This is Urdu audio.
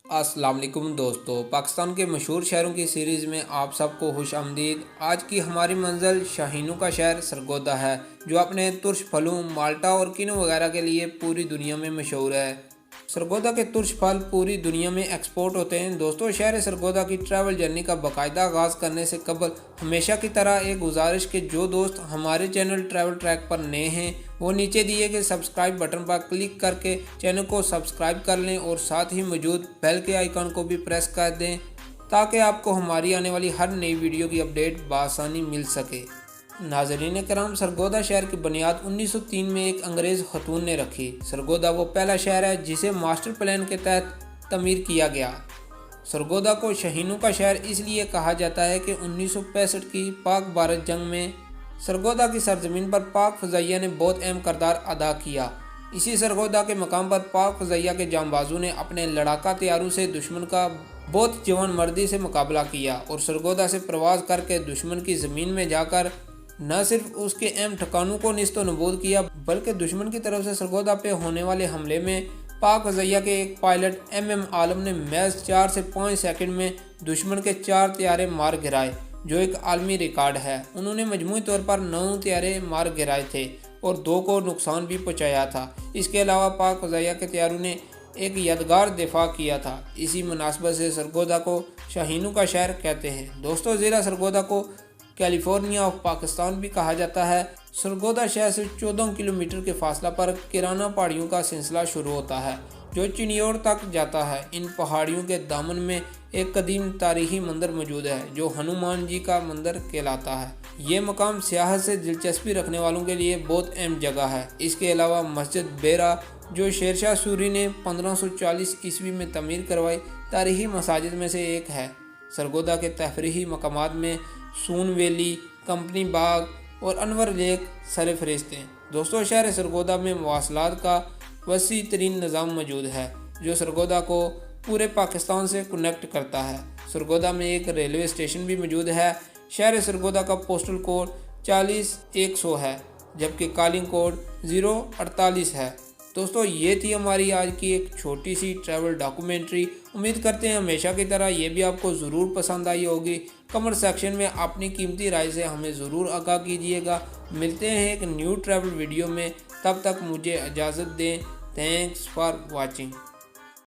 السلام علیکم دوستو، پاکستان کے مشہور شہروں کی سیریز میں آپ سب کو خوش آمدید۔ آج کی ہماری منزل شاہینوں کا شہر سرگودا ہے، جو اپنے ترش پھلوں، مالٹا اور کینو وغیرہ کے لیے پوری دنیا میں مشہور ہے۔ سرگودا کے ترش پھل پوری دنیا میں ایکسپورٹ ہوتے ہیں۔ دوستو، شہر سرگودا کی ٹریول جرنی کا باقاعدہ آغاز کرنے سے قبل ہمیشہ کی طرح ایک گزارش کہ جو دوست ہمارے چینل ٹریول ٹریک پر نئے ہیں وہ نیچے دیے گئے سبسکرائب بٹن پر کلک کر کے چینل کو سبسکرائب کر لیں اور ساتھ ہی موجود بیل کے آئیکن کو بھی پریس کر دیں تاکہ آپ کو ہماری آنے والی ہر نئی ویڈیو کی اپڈیٹ بآسانی مل سکے۔ ناظرین کرام، سرگودا شہر کی بنیاد 1903 میں ایک انگریز خاتون نے رکھی۔ سرگودا وہ پہلا شہر ہے جسے ماسٹر پلان کے تحت تعمیر کیا گیا۔ سرگودا کو شاہینوں کا شہر اس لیے کہا جاتا ہے کہ 1965 کی پاک بھارت جنگ میں سرگودا کی سرزمین پر پاک فضائیہ نے بہت اہم کردار ادا کیا۔ اسی سرگودا کے مقام پر پاک فضائیہ کے جانبازوں نے اپنے لڑاکا طیاروں سے دشمن کا بہت جوان مردی سے مقابلہ کیا اور سرگودا سے پرواز کر کے دشمن کی زمین میں جا کر نہ صرف اس کے اہم ٹھکانوں کو نیست و نابود کیا بلکہ دشمن کی طرف سے سرگودا پہ ہونے والے حملے میں پاک فضائیہ کے ایک پائلٹ ایم عالم نے محض 4 سے 5 سیکنڈ میں دشمن کے 4 طیارے مار گرائے، جو ایک عالمی ریکارڈ ہے۔ انہوں نے مجموعی طور پر 9 طیارے مار گرائے تھے اور 2 کو نقصان بھی پہنچایا تھا۔ اس کے علاوہ پاک فضائیہ کے طیاروں نے ایک یادگار دفاع کیا تھا۔ اسی مناسبت سے سرگودا کو شاہینوں کا شہر کہتے ہیں۔ دوستو، ضلع سرگودا کو کیلیفورنیا آف پاکستان بھی کہا جاتا ہے۔ سرگودا شہر سے 14 کلومیٹر کے فاصلہ پر کیرانا پہاڑیوں کا سلسلہ شروع ہوتا ہے جو چنیوڑ تک جاتا ہے۔ ان پہاڑیوں کے دامن میں ایک قدیم تاریخی مندر موجود ہے جو ہنومان جی کا مندر کہلاتا ہے۔ یہ مقام سیاحت سے دلچسپی رکھنے والوں کے لیے بہت اہم جگہ ہے۔ اس کے علاوہ مسجد بیرا، جو شیر شاہ سوری نے 1540 عیسوی میں تعمیر کروائی تاریخی مساجد میں سے ایک ہے۔ سرگودا کے تفریحی مقامات میں سون ویلی، کمپنی باغ اور انور لیک سرفہرست ہیں۔ دوستو، شہر سرگودا میں مواصلات کا وسیع ترین نظام موجود ہے جو سرگودا کو پورے پاکستان سے کنیکٹ کرتا ہے۔ سرگودا میں ایک ریلوے اسٹیشن بھی موجود ہے۔ شہر سرگودا کا پوسٹل کوڈ 40100 ہے جبکہ کالنگ کوڈ 048 ہے۔ دوستو، یہ تھی ہماری آج کی ایک چھوٹی سی ٹریول ڈاکومنٹری۔ امید کرتے ہیں ہمیشہ کی طرح یہ بھی آپ کو ضرور پسند آئی ہوگی۔ کمنٹ سیکشن میں اپنی قیمتی رائے سے ہمیں ضرور آگاہ کیجیے گا۔ ملتے ہیں ایک نیو ٹریول ویڈیو میں، تب تک مجھے اجازت دیں۔ Thanks for watching.